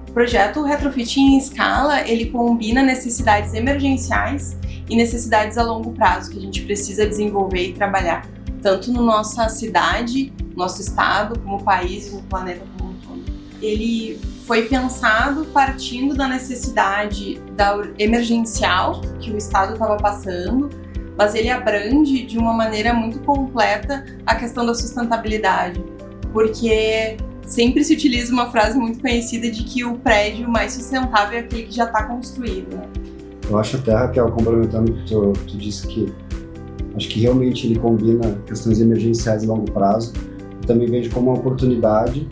O projeto Retrofit em Escala, ele combina necessidades emergenciais e necessidades a longo prazo que a gente precisa desenvolver e trabalhar, tanto na nossa cidade, nosso estado, como país e no planeta como um todo. Ele foi pensado partindo da necessidade emergencial que o estado estava passando, mas ele abrange de uma maneira muito completa a questão da sustentabilidade, porque sempre se utiliza uma frase muito conhecida de que o prédio mais sustentável é aquele que já está construído, né? Eu acho até, Raquel, complementando o que tu disse, que acho que realmente ele combina questões emergenciais e longo prazo. Eu também vejo como uma oportunidade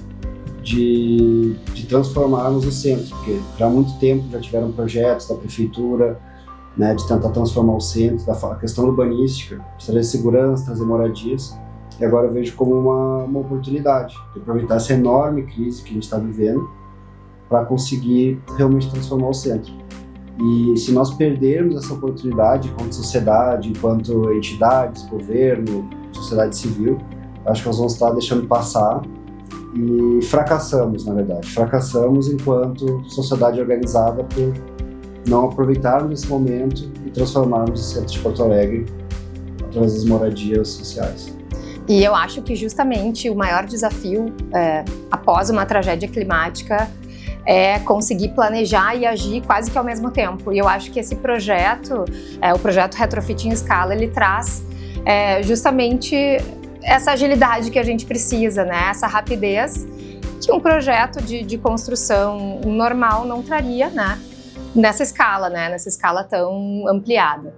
de transformarmos o centro, porque já há muito tempo já tiveram projetos da prefeitura, né, de tentar transformar o centro, a questão urbanística, de trazer segurança, trazer moradias. E agora eu vejo como uma oportunidade de aproveitar essa enorme crise que a gente está vivendo para conseguir realmente transformar o centro. E se nós perdermos essa oportunidade enquanto sociedade, enquanto entidades, governo, sociedade civil, acho que nós vamos estar deixando passar e fracassamos, na verdade. Fracassamos enquanto sociedade organizada por não aproveitarmos esse momento e transformarmos o centro de Porto Alegre através das moradias sociais. E eu acho que justamente o maior desafio após uma tragédia climática é conseguir planejar e agir quase que ao mesmo tempo. E eu acho que esse projeto, o projeto Retrofit em Escala, ele traz justamente essa agilidade que a gente precisa, né? Essa rapidez que um projeto de construção normal não traria, né? Nessa escala, né? Nessa escala tão ampliada.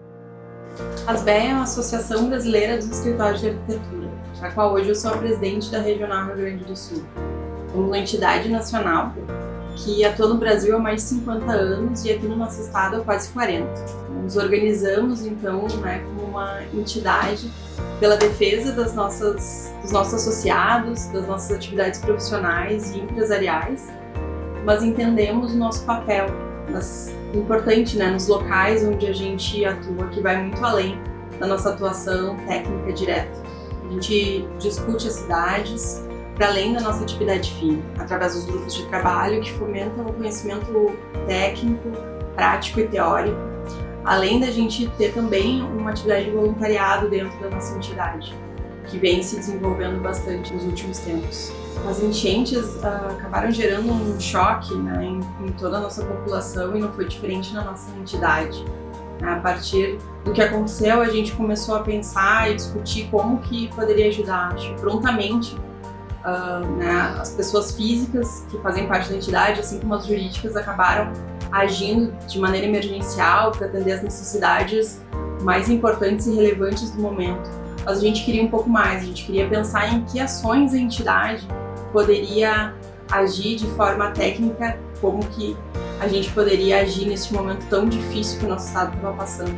A ASBE é a Associação Brasileira dos Escritórios de Arquitetura, a qual hoje eu sou a presidente da Regional Rio Grande do Sul. Somos uma entidade nacional que atua no Brasil há mais de 50 anos e aqui no nosso estado há quase 40. Nos organizamos, então, né, como uma entidade pela defesa dos nossos associados, das nossas atividades profissionais e empresariais, mas entendemos o nosso papel importante, né, nos locais onde a gente atua, que vai muito além da nossa atuação técnica direta. A gente discute as cidades para além da nossa atividade fina, através dos grupos de trabalho que fomentam o conhecimento técnico, prático e teórico, além da gente ter também uma atividade de voluntariado dentro da nossa entidade, que vem se desenvolvendo bastante nos últimos tempos. As enchentes acabaram gerando um choque, né, em toda a nossa população e não foi diferente na nossa entidade. A partir do que aconteceu, a gente começou a pensar e discutir como que poderia ajudar. Acho que prontamente, né, as pessoas físicas que fazem parte da entidade, assim como as jurídicas, acabaram agindo de maneira emergencial para atender as necessidades mais importantes e relevantes do momento. Mas a gente queria um pouco mais, a gente queria pensar em que ações a entidade poderia agir de forma técnica, como que a gente poderia agir nesse momento tão difícil que o nosso estado estava passando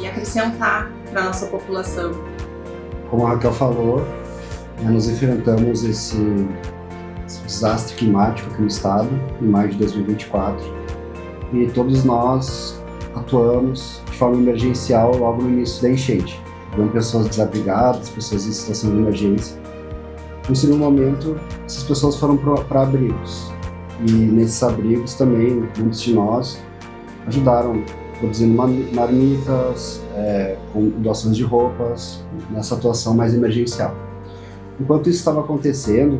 e acrescentar para a nossa população. Como a Raquel falou, nós enfrentamos esse desastre climático aqui no estado em maio de 2024 e todos nós atuamos de forma emergencial logo no início da enchente. Eram pessoas desabrigadas, pessoas em situação de emergência. No segundo momento, essas pessoas foram para abrigos. E nesses abrigos também, muitos de nós ajudaram produzindo marmitas, com doações de roupas, nessa atuação mais emergencial. Enquanto isso estava acontecendo,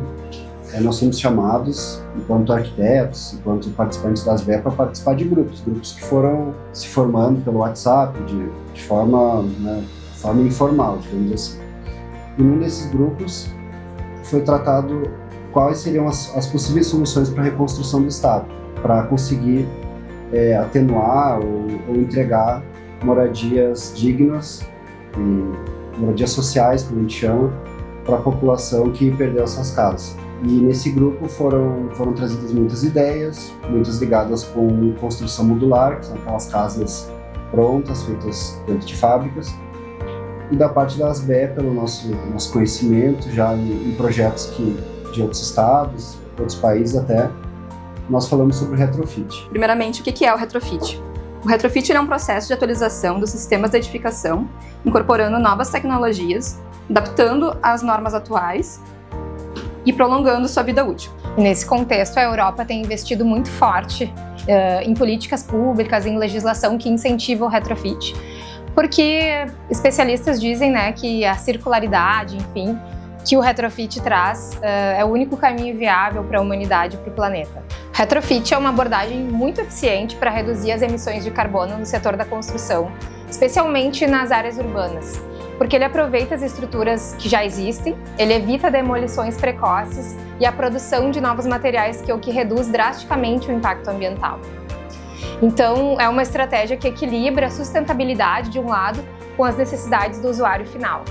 nós fomos chamados, enquanto arquitetos, enquanto participantes das ASBE, para participar de grupos que foram se formando pelo WhatsApp de forma informal, digamos assim. E num desses grupos foi tratado quais seriam as possíveis soluções para a reconstrução do Estado, para conseguir atenuar ou entregar moradias dignas e moradias sociais, como a gente chama, para a população que perdeu essas casas. E nesse grupo foram trazidas muitas ideias, muitas ligadas com construção modular, que são aquelas casas prontas, feitas dentro de fábricas, e da parte da ASBE, pelo nosso conhecimento, já em projetos de outros estados, outros países até, nós falamos sobre o retrofit. Primeiramente, o que é o retrofit? O retrofit é um processo de atualização dos sistemas de edificação, incorporando novas tecnologias, adaptando às normas atuais e prolongando sua vida útil. E nesse contexto, a Europa tem investido muito forte em políticas públicas, em legislação que incentiva o retrofit, porque especialistas dizem, né, que a circularidade, enfim, que o retrofit traz é o único caminho viável para a humanidade e para o planeta. O retrofit é uma abordagem muito eficiente para reduzir as emissões de carbono no setor da construção, especialmente nas áreas urbanas, porque ele aproveita as estruturas que já existem, ele evita demolições precoces e a produção de novos materiais, que é o que reduz drasticamente o impacto ambiental. Então, é uma estratégia que equilibra a sustentabilidade de um lado com as necessidades do usuário final.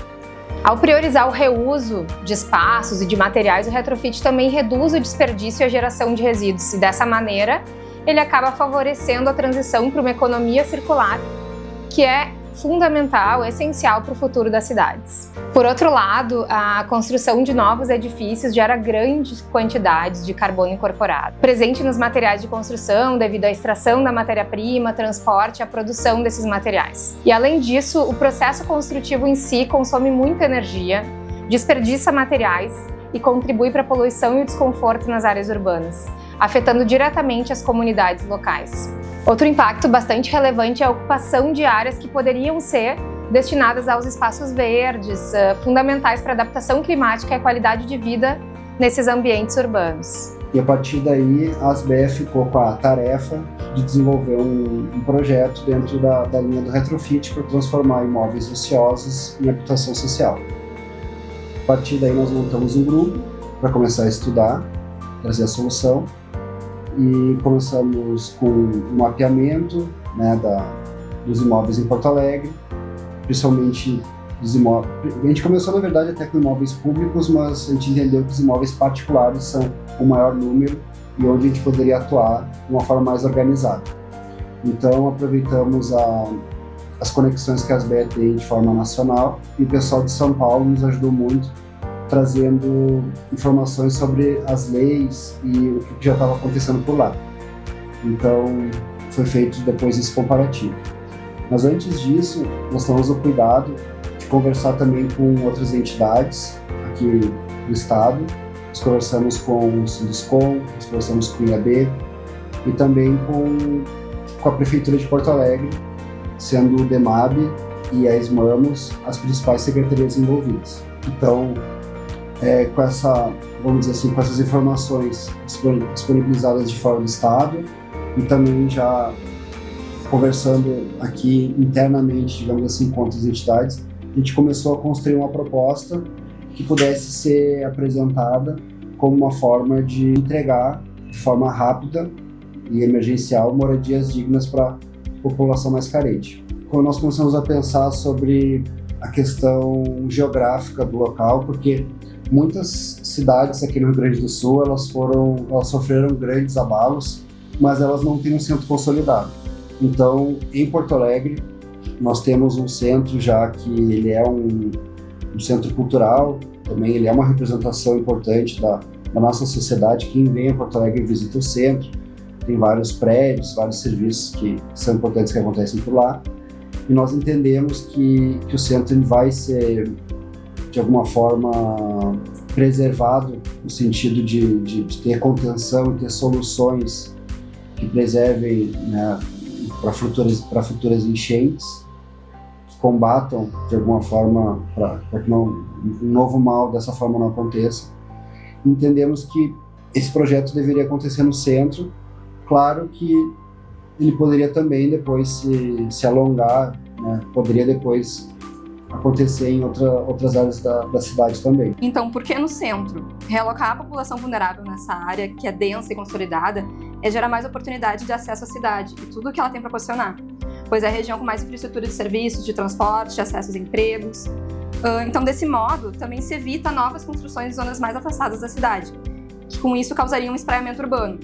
Ao priorizar o reuso de espaços e de materiais, o retrofit também reduz o desperdício e a geração de resíduos, e dessa maneira ele acaba favorecendo a transição para uma economia circular, que é fundamental, essencial para o futuro das cidades. Por outro lado, a construção de novos edifícios gera grandes quantidades de carbono incorporado, presente nos materiais de construção devido à extração da matéria-prima, transporte e a produção desses materiais. E além disso, o processo construtivo em si consome muita energia, desperdiça materiais e contribui para a poluição e o desconforto nas áreas urbanas, afetando diretamente as comunidades locais. Outro impacto bastante relevante é a ocupação de áreas que poderiam ser destinadas aos espaços verdes, fundamentais para a adaptação climática e a qualidade de vida nesses ambientes urbanos. E a partir daí, a ASBEA ficou com a tarefa de desenvolver um projeto dentro da linha do retrofit para transformar imóveis ociosos em habitação social. A partir daí, nós montamos um grupo para começar a estudar, trazer a solução, e começamos com um mapeamento, né, dos imóveis em Porto Alegre, principalmente dos imóveis. A gente começou, na verdade, até com imóveis públicos, mas a gente entendeu que os imóveis particulares são o maior número e onde a gente poderia atuar de uma forma mais organizada. Então, aproveitamos as conexões que a ASBEA tem de forma nacional, e o pessoal de São Paulo nos ajudou muito, trazendo informações sobre as leis e o que já estava acontecendo por lá. Então, foi feito depois esse comparativo. Mas antes disso, nós tomamos o cuidado de conversar também com outras entidades aqui do estado. Nós conversamos com o Sinduscom, nós conversamos com o IAB e também com a Prefeitura de Porto Alegre, sendo o DEMAB e a ESMAMOS as principais secretarias envolvidas. Então, com essas informações disponibilizadas de fora do estado e também já conversando aqui internamente, digamos assim, com outras entidades, a gente começou a construir uma proposta que pudesse ser apresentada como uma forma de entregar de forma rápida e emergencial moradias dignas para a população mais carente. Quando nós começamos a pensar sobre a questão geográfica do local, porque muitas cidades aqui no Rio Grande do Sul, elas sofreram grandes abalos, mas elas não têm um centro consolidado. Então, em Porto Alegre, nós temos um centro já que ele é um centro cultural, também ele é uma representação importante da nossa sociedade. Quem vem a Porto Alegre visita o centro, tem vários prédios, vários serviços que são importantes que acontecem por lá, e nós entendemos que o centro ele vai ser, de alguma forma, preservado no sentido de ter contenção e ter soluções que preservem, né, para futuras enchentes, que combatam de alguma forma para que um novo mal dessa forma não aconteça. Entendemos que esse projeto deveria acontecer no centro. Claro que ele poderia também depois se alongar, né, poderia depois acontecer em outras áreas da cidade também. Então, por que no centro? Realocar a população vulnerável nessa área, que é densa e consolidada, é gerar mais oportunidade de acesso à cidade e tudo o que ela tem para proporcionar, pois é a região com mais infraestrutura de serviços, de transporte, de acesso aos empregos. Então, desse modo, também se evita novas construções em zonas mais afastadas da cidade, que com isso causaria um espraiamento urbano,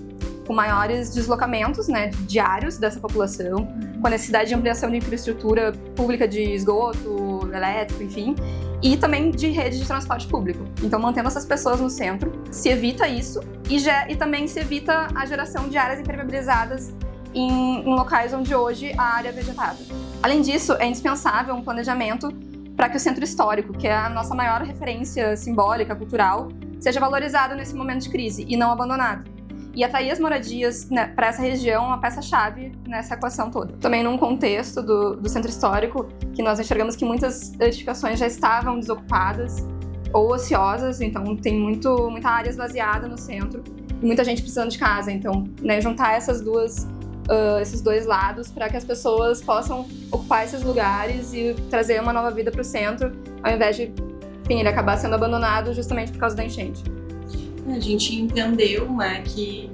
com maiores deslocamentos, né, diários dessa população, com a necessidade de ampliação de infraestrutura pública de esgoto, elétrico, enfim, e também de rede de transporte público. Então, mantendo essas pessoas no centro, se evita isso e também se evita a geração de áreas impermeabilizadas em locais onde hoje a área é vegetada. Além disso, é indispensável um planejamento para que o centro histórico, que é a nossa maior referência simbólica, cultural, seja valorizado nesse momento de crise e não abandonado. E atrair as moradias, né, para essa região é uma peça-chave nessa equação toda. Também num contexto do centro histórico, que nós enxergamos que muitas edificações já estavam desocupadas ou ociosas, então tem muita área esvaziada no centro, e muita gente precisando de casa. Então, né, juntar esses dois lados para que as pessoas possam ocupar esses lugares e trazer uma nova vida para o centro, ao invés de, enfim, ele acabar sendo abandonado justamente por causa da enchente. A gente entendeu, né, que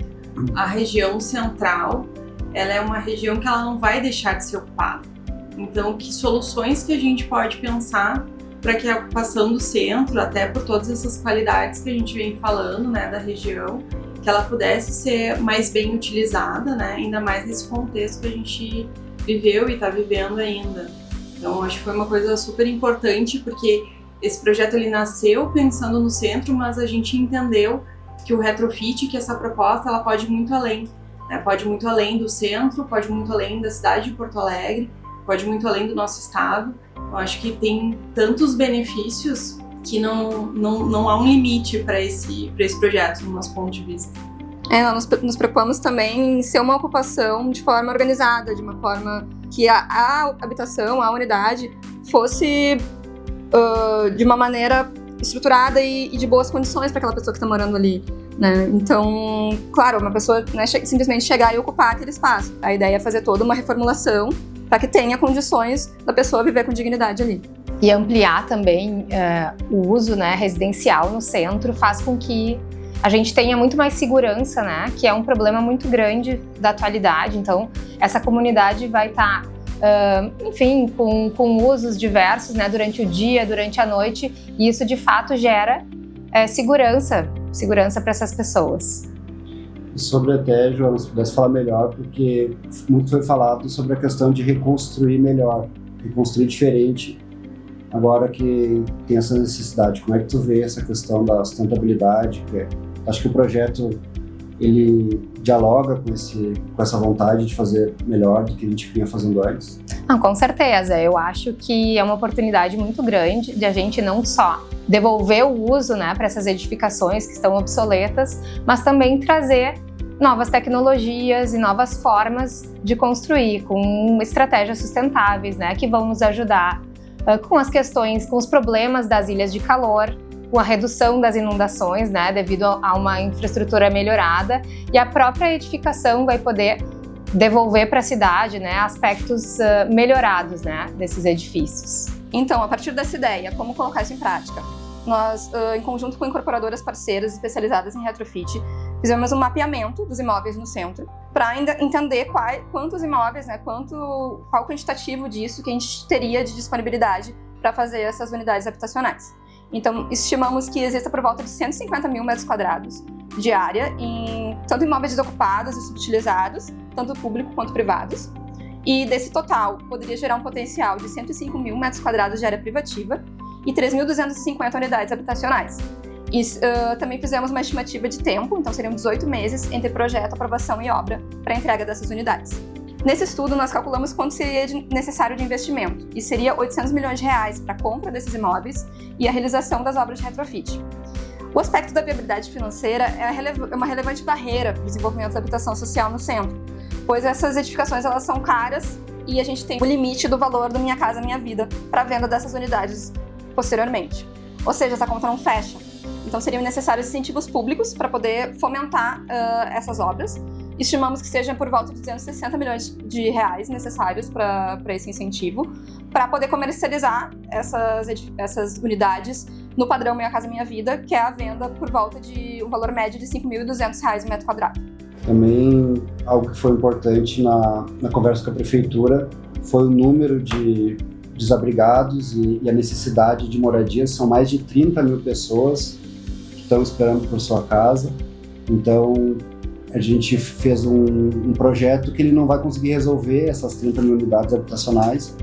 a região central, ela é uma região que ela não vai deixar de ser ocupada. Então, que soluções que a gente pode pensar para que a ocupação do centro, até por todas essas qualidades que a gente vem falando, né, da região, que ela pudesse ser mais bem utilizada, né, ainda mais nesse contexto que a gente viveu e está vivendo ainda. Então, acho que foi uma coisa super importante, porque esse projeto ele nasceu pensando no centro, mas a gente entendeu que o retrofit, que essa proposta, ela pode ir muito além, né? Pode ir muito além do centro, pode ir muito além da cidade de Porto Alegre, pode ir muito além do nosso estado. Eu acho que tem tantos benefícios que não há um limite para esse projeto, no nosso ponto de vista. Nós nos preocupamos também em ser uma ocupação de forma organizada, de uma forma que a habitação, a unidade, fosse de uma maneira estruturada e de boas condições para aquela pessoa que está morando ali, né? Então, claro, uma pessoa não é simplesmente chegar e ocupar aquele espaço. A ideia é fazer toda uma reformulação para que tenha condições da pessoa viver com dignidade ali. E ampliar também o uso, né, residencial no centro faz com que a gente tenha muito mais segurança, né, que é um problema muito grande da atualidade. Então, essa comunidade vai estar enfim, com usos diversos, né, durante o dia, durante a noite, e isso de fato gera segurança para essas pessoas. E sobre até, Joana, se pudesse falar melhor, porque muito foi falado sobre a questão de reconstruir melhor, reconstruir diferente, agora que tem essa necessidade. Como é que tu vê essa questão da sustentabilidade? Acho que o projeto ele dialoga com essa vontade de fazer melhor do que a gente vinha fazendo antes? Não, com certeza. Eu acho que é uma oportunidade muito grande de a gente não só devolver o uso, né, para essas edificações que estão obsoletas, mas também trazer novas tecnologias e novas formas de construir com estratégias sustentáveis, né, que vão nos ajudar com as questões, com os problemas das ilhas de calor, com a redução das inundações, né, devido a uma infraestrutura melhorada, e a própria edificação vai poder devolver para a cidade, né, aspectos melhorados, né, desses edifícios. Então, a partir dessa ideia, como colocar isso em prática? Nós, em conjunto com incorporadoras parceiras especializadas em retrofit, fizemos um mapeamento dos imóveis no centro para entender quantos imóveis, né, qual o quantitativo disso que a gente teria de disponibilidade para fazer essas unidades habitacionais. Então, estimamos que exista por volta de 150 mil metros quadrados de área, tanto imóveis desocupados e subutilizados, tanto público quanto privados. E desse total, poderia gerar um potencial de 105 mil metros quadrados de área privativa e 3.250 unidades habitacionais. E também fizemos uma estimativa de tempo, então seriam 18 meses entre projeto, aprovação e obra para a entrega dessas unidades. Nesse estudo, nós calculamos quanto seria necessário de investimento, e seria R$ 800 milhões para a compra desses imóveis e a realização das obras de retrofit. O aspecto da viabilidade financeira é uma relevante barreira para o desenvolvimento da habitação social no centro, pois essas edificações elas são caras e a gente tem o limite do valor do Minha Casa Minha Vida para a venda dessas unidades posteriormente. Ou seja, essa conta não fecha. Então seriam necessários incentivos públicos para poder fomentar essas obras. Estimamos que seja por volta de 260 milhões de reais necessários para esse incentivo, para poder comercializar essas unidades no padrão Minha Casa Minha Vida, que é a venda por volta de um valor médio de R$ 5.200 o metro quadrado. Também algo que foi importante na conversa com a prefeitura foi o número de desabrigados e a necessidade de moradia. São mais de 30 mil pessoas que estão esperando por sua casa. Então, a gente fez um projeto que ele não vai conseguir resolver essas 30 mil unidades habitacionais,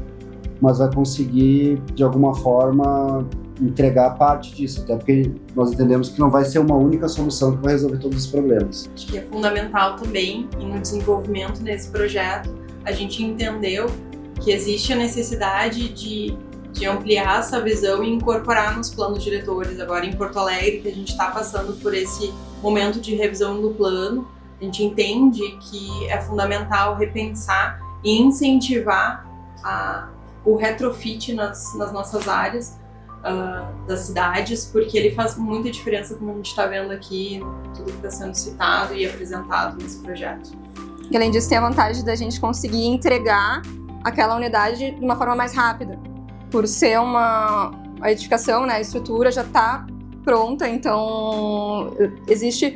mas vai conseguir, de alguma forma, entregar parte disso, até porque nós entendemos que não vai ser uma única solução que vai resolver todos os problemas. Acho que é fundamental também, e no desenvolvimento desse projeto, a gente entendeu que existe a necessidade de de ampliar essa visão e incorporar nos planos diretores. Agora em Porto Alegre, que a gente está passando por esse momento de revisão do plano, a gente entende que é fundamental repensar e incentivar o retrofit nas nossas áreas das cidades, porque ele faz muita diferença, como a gente está vendo aqui, tudo que está sendo citado e apresentado nesse projeto. E além disso, tem a vantagem da gente conseguir entregar aquela unidade de uma forma mais rápida. Por ser a edificação, né, a estrutura já está pronta, então existe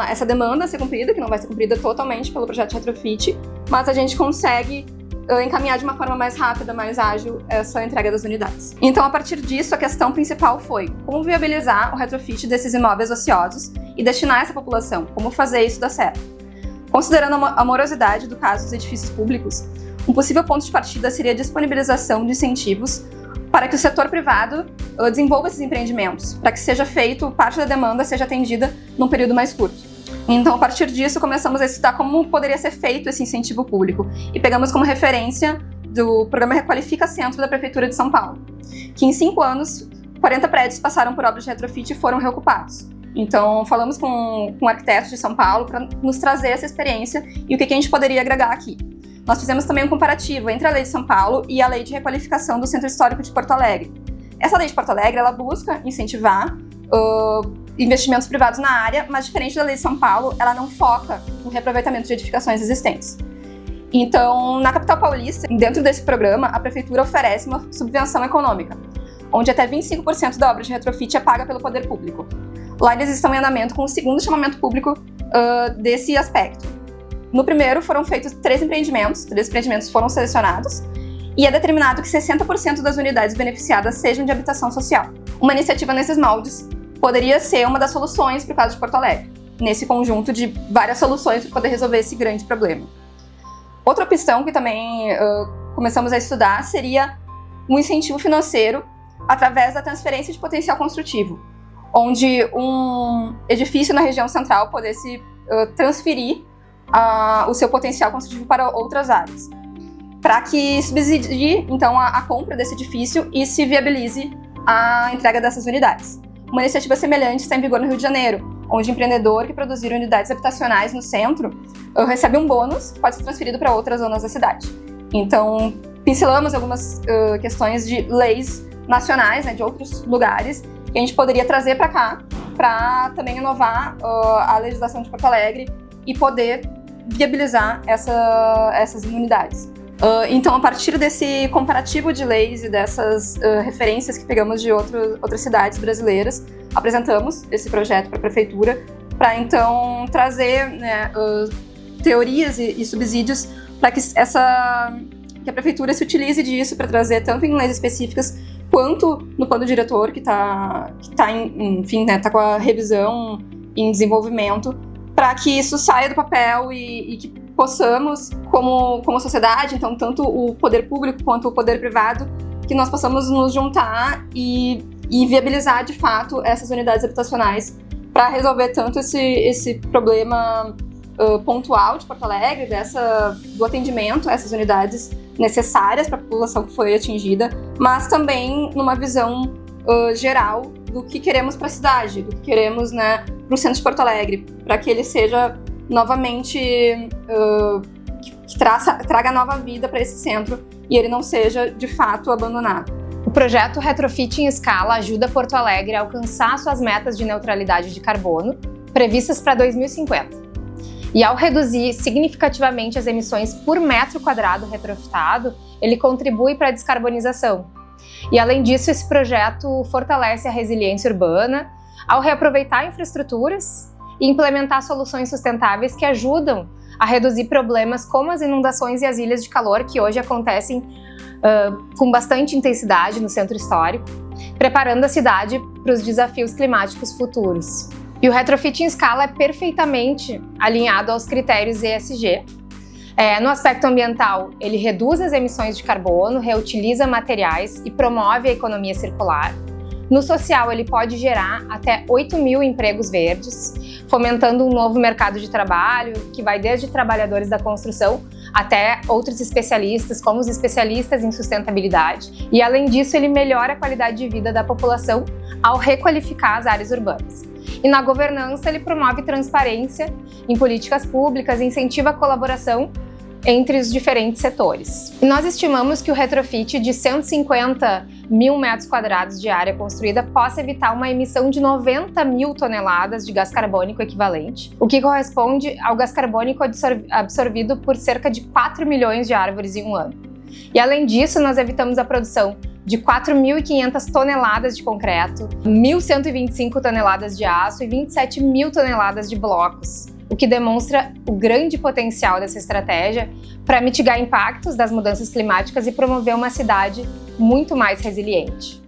essa demanda a ser cumprida, que não vai ser cumprida totalmente pelo projeto de retrofit, mas a gente consegue encaminhar de uma forma mais rápida, mais ágil, essa entrega das unidades. Então, a partir disso, a questão principal foi como viabilizar o retrofit desses imóveis ociosos e destinar essa população, como fazer isso dar certo. Considerando a morosidade do caso dos edifícios públicos, um possível ponto de partida seria a disponibilização de incentivos para que o setor privado desenvolva esses empreendimentos, para que seja feito, parte da demanda seja atendida num período mais curto. Então, a partir disso, começamos a estudar como poderia ser feito esse incentivo público e pegamos como referência do programa Requalifica Centro da Prefeitura de São Paulo, que em 5 anos, 40 prédios passaram por obras de retrofit e foram reocupados. Então, falamos com arquitetos de São Paulo para nos trazer essa experiência e o que a gente poderia agregar aqui. Nós fizemos também um comparativo entre a Lei de São Paulo e a Lei de Requalificação do Centro Histórico de Porto Alegre. Essa Lei de Porto Alegre, ela busca incentivar investimentos privados na área, mas diferente da Lei de São Paulo, ela não foca no reaproveitamento de edificações existentes. Então, na capital paulista, dentro desse programa, a prefeitura oferece uma subvenção econômica, onde até 25% da obra de retrofit é paga pelo poder público. Lá eles estão em andamento com o segundo chamamento público desse aspecto. No primeiro foram feitos 3 empreendimentos foram selecionados, e é determinado que 60% das unidades beneficiadas sejam de habitação social. Uma iniciativa nesses moldes poderia ser uma das soluções para o caso de Porto Alegre, nesse conjunto de várias soluções para poder resolver esse grande problema. Outra opção que também começamos a estudar seria um incentivo financeiro através da transferência de potencial construtivo, onde um edifício na região central pudesse transferir o seu potencial construtivo para outras áreas, para que subsidie, então, a compra desse edifício e se viabilize a entrega dessas unidades. Uma iniciativa semelhante está em vigor no Rio de Janeiro, onde o empreendedor que produzir unidades habitacionais no centro recebe um bônus que pode ser transferido para outras zonas da cidade. Então, pincelamos algumas questões de leis nacionais, né, de outros lugares, que a gente poderia trazer para cá, para também inovar a legislação de Porto Alegre e poder viabilizar essas unidades. Então, a partir desse comparativo de leis e dessas referências que pegamos de outras cidades brasileiras, apresentamos esse projeto para a prefeitura para, então, trazer, né, teorias e subsídios para que a prefeitura se utilize disso para trazer tanto em leis específicas quanto no plano diretor que tá com a revisão em desenvolvimento, para que isso saia do papel e que possamos, como sociedade, então tanto o poder público quanto o poder privado, que nós possamos nos juntar e viabilizar de fato essas unidades habitacionais para resolver tanto esse problema pontual de Porto Alegre, do atendimento a essas unidades necessárias para a população que foi atingida, mas também numa visão geral do que queremos para a cidade, do que queremos, né, para o centro de Porto Alegre, para que ele seja novamente, que traga nova vida para esse centro e ele não seja, de fato, abandonado. O projeto Retrofit em Escala ajuda Porto Alegre a alcançar suas metas de neutralidade de carbono previstas para 2050. E ao reduzir significativamente as emissões por metro quadrado retrofitado, ele contribui para a descarbonização. E além disso, esse projeto fortalece a resiliência urbana ao reaproveitar infraestruturas e implementar soluções sustentáveis que ajudam a reduzir problemas como as inundações e as ilhas de calor, que hoje acontecem com bastante intensidade no centro histórico, preparando a cidade para os desafios climáticos futuros. E o retrofit em escala é perfeitamente alinhado aos critérios ESG. No aspecto ambiental, ele reduz as emissões de carbono, reutiliza materiais e promove a economia circular. No social, ele pode gerar até 8.000 empregos verdes, fomentando um novo mercado de trabalho, que vai desde trabalhadores da construção até outros especialistas, como os especialistas em sustentabilidade. E, além disso, ele melhora a qualidade de vida da população ao requalificar as áreas urbanas. E na governança, ele promove transparência em políticas públicas e incentiva a colaboração entre os diferentes setores. E nós estimamos que o retrofit de 150.000 metros quadrados de área construída possa evitar uma emissão de 90.000 toneladas de gás carbônico equivalente, o que corresponde ao gás carbônico absorvido por cerca de 4 milhões de árvores em um ano. E além disso, nós evitamos a produção de 4.500 toneladas de concreto, 1.125 toneladas de aço e 27.000 toneladas de blocos, o que demonstra o grande potencial dessa estratégia para mitigar impactos das mudanças climáticas e promover uma cidade muito mais resiliente.